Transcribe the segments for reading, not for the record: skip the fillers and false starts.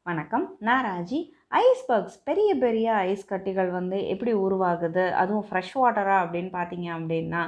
வணக்கம். நான் ராஜி. ஐஸ்பர்க்ஸ் பெரிய பெரிய ஐஸ் கட்டிகள் வந்து எப்படி உருவாகுது, அதுவும் ஃப்ரெஷ் வாட்டரா அப்படின்னு பார்த்தீங்க அப்படின்னா,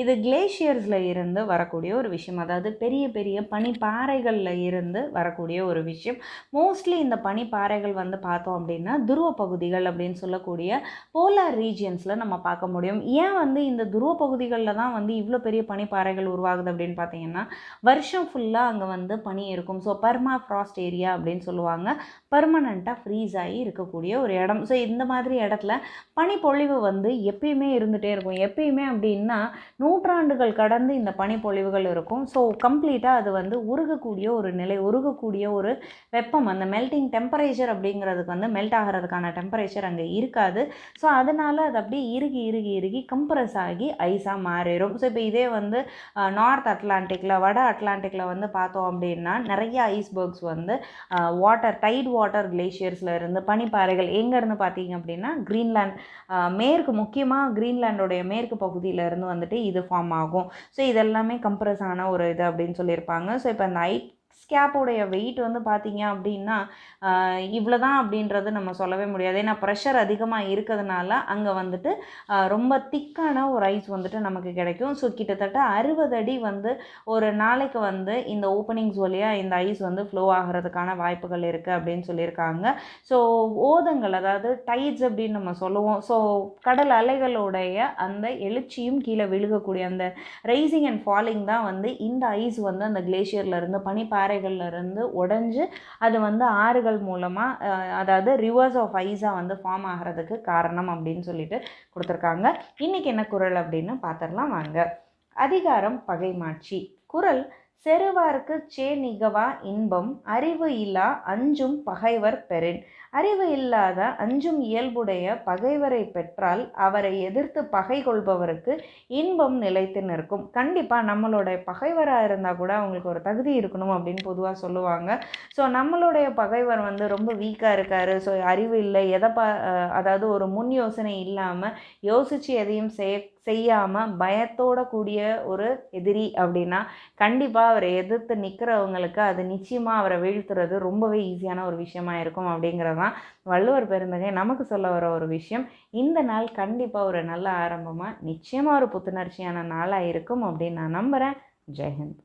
இது கிளேஷியர்ஸில் இருந்து வரக்கூடிய ஒரு விஷயம். அதாவது பெரிய பெரிய பனிப்பாறைகளில் இருந்து வரக்கூடிய ஒரு விஷயம். மோஸ்ட்லி இந்த பனிப்பாறைகள் வந்து பார்த்தோம் அப்படின்னா துருவ பகுதிகள் அப்படின்னு சொல்லக்கூடிய போலார் ரீஜியன்ஸில் நம்ம பார்க்க முடியும். ஏன் வந்து இந்த துருவ பகுதிகளில் தான் வந்து இவ்வளோ பெரிய பனிப்பாறைகள் உருவாகுது அப்படின்னு பார்த்தீங்கன்னா, வருஷம் ஃபுல்லாக அங்கே வந்து பனி இருக்கும். ஸோ பர்மா ஃப்ராஸ்ட் ஏரியா அப்படின்னு சொல்லுவாங்க. பர்மனண்ட்டாக ஃப்ரீஸ் ஆகி இருக்கக்கூடிய ஒரு இடம். ஸோ இந்த மாதிரி இடத்துல பனிப்பொழிவு வந்து எப்பயுமே இருந்துகிட்டே இருக்கும். எப்பயுமே அப்படின்னா நூற்றாண்டுகள் கடந்து இந்த பனிப்பொழிவுகள் இருக்கும். ஸோ கம்ப்ளீட்டாக அது வந்து உருகக்கூடிய ஒரு நிலை, உருகக்கூடிய ஒரு வெப்பம், அந்த மெல்ட்டிங் டெம்பரேச்சர் அப்படிங்கிறதுக்கு வந்து மெல்ட் ஆகிறதுக்கான டெம்பரேச்சர் அங்கே இருக்காது. ஸோ அதனால் அது அப்படியே இறுகி இறுகி இறுகி கம்ப்ரஸ் ஆகி ஐஸாக மாறிடும். ஸோ இப்போ இதே வந்து நார்த் அட்லாண்டிக்கில், வட அட்லாண்டிக்கில் வந்து பார்த்தோம் அப்படின்னா நிறைய ஐஸ்பர்க்ஸ் வந்து டைட் வாட்டர் கிளேஷியர்ஸில் இருந்து பனிப்பாறைகள் எங்கேருந்து பார்த்தீங்க அப்படின்னா கிரீன்லேண்ட், மேற்கு, முக்கியமாக கிரீன்லேண்டோடைய மேற்கு பகுதியில் இருந்து வந்துட்டு இது ஃபார்ம் ஆகும். ஸோ இதெல்லாமே கம்ப்ரஸ் ஆன ஒரு இது அப்படின்னு சொல்லியிருப்பாங்க. ஸோ இப்போ அந்த ஸ்கேப்போடைய வெயிட் வந்து பார்த்தீங்க அப்படின்னா இவ்வளோ தான் அப்படின்றது நம்ம சொல்லவே முடியாது. ஏன்னா ப்ரெஷர் அதிகமாக இருக்கிறதுனால அங்கே வந்துட்டு ரொம்ப திக்கான ஒரு ஐஸ் வந்துட்டு நமக்கு கிடைக்கும். ஸோ கிட்டத்தட்ட 60 அடி வந்து ஒரு நாளைக்கு வந்து இந்த ஓப்பனிங்ஸ் வழியாக இந்த ஐஸ் வந்து ஃப்ளோ ஆகிறதுக்கான வாய்ப்புகள் இருக்குது அப்படின்னு சொல்லியிருக்காங்க. ஸோ ஓதங்கள், அதாவது டைட்ஸ் அப்படின்னு நம்ம சொல்லுவோம். ஸோ கடல் அலைகளுடைய அந்த எழுச்சியும் கீழே விழுகக்கூடிய அந்த ரைசிங் அண்ட் ஃபாலிங் தான் வந்து இந்த ஐஸ் வந்து அந்த கிளேஷியர்லேருந்து பனிப்பாறைகள்லேருந்து உடஞ்சி அது வந்து ஆறுகள் மூலமாக, அதாவது ரிவர்ஸ் ஆஃப் ஐஸாக வந்து ஃபார்ம் ஆகிறதுக்கு காரணம் அப்படின்னு சொல்லிட்டு கொடுத்துருக்காங்க. இன்றைக்கி என்ன குறள் அப்படின்னு பார்த்துடலாம் வாங்க. அதிகாரம் பகைமாட்சி. குறள்: செருவார்க்கு சே நிகவா இன்பம் அறிவு இல்லா அஞ்சும் பகைவர் பெறின். அறிவு இல்லாத அஞ்சும் இயல்புடைய பகைவரை பெற்றால் அவரை எதிர்த்து பகை கொள்பவருக்கு இன்பம் நிலைத்து நிற்கும். கண்டிப்பாக நம்மளுடைய பகைவராக இருந்தால் கூட அவங்களுக்கு ஒரு தகுதி இருக்கணும் அப்படின்னு பொதுவாக சொல்லுவாங்க. ஸோ நம்மளுடைய பகைவர் வந்து ரொம்ப வீக்காக இருக்கார், ஸோ அறிவு இல்லை, அதாவது ஒரு முன் யோசனை இல்லாமல் யோசித்து எதையும் செய்யாமல் பயத்தோட கூடிய ஒரு எதிரி அப்படின்னா கண்டிப்பாக அவரை எதிர்த்து நிற்கிறவங்களுக்கு அது நிச்சயமாக அவரை வீழ்த்துறது ரொம்பவே ஈஸியான ஒரு விஷயமா இருக்கும். அப்படிங்கிறது தான் வள்ளுவர் பெருந்தகை நமக்கு சொல்ல வர ஒரு விஷயம். இந்த நாள் கண்டிப்பாக ஒரு நல்ல ஆரம்பமாக, நிச்சயமாக ஒரு புத்துணர்ச்சியான நாளாக இருக்கும் அப்படின்னு நான் நம்புகிறேன். ஜெய்ஹிந்த்.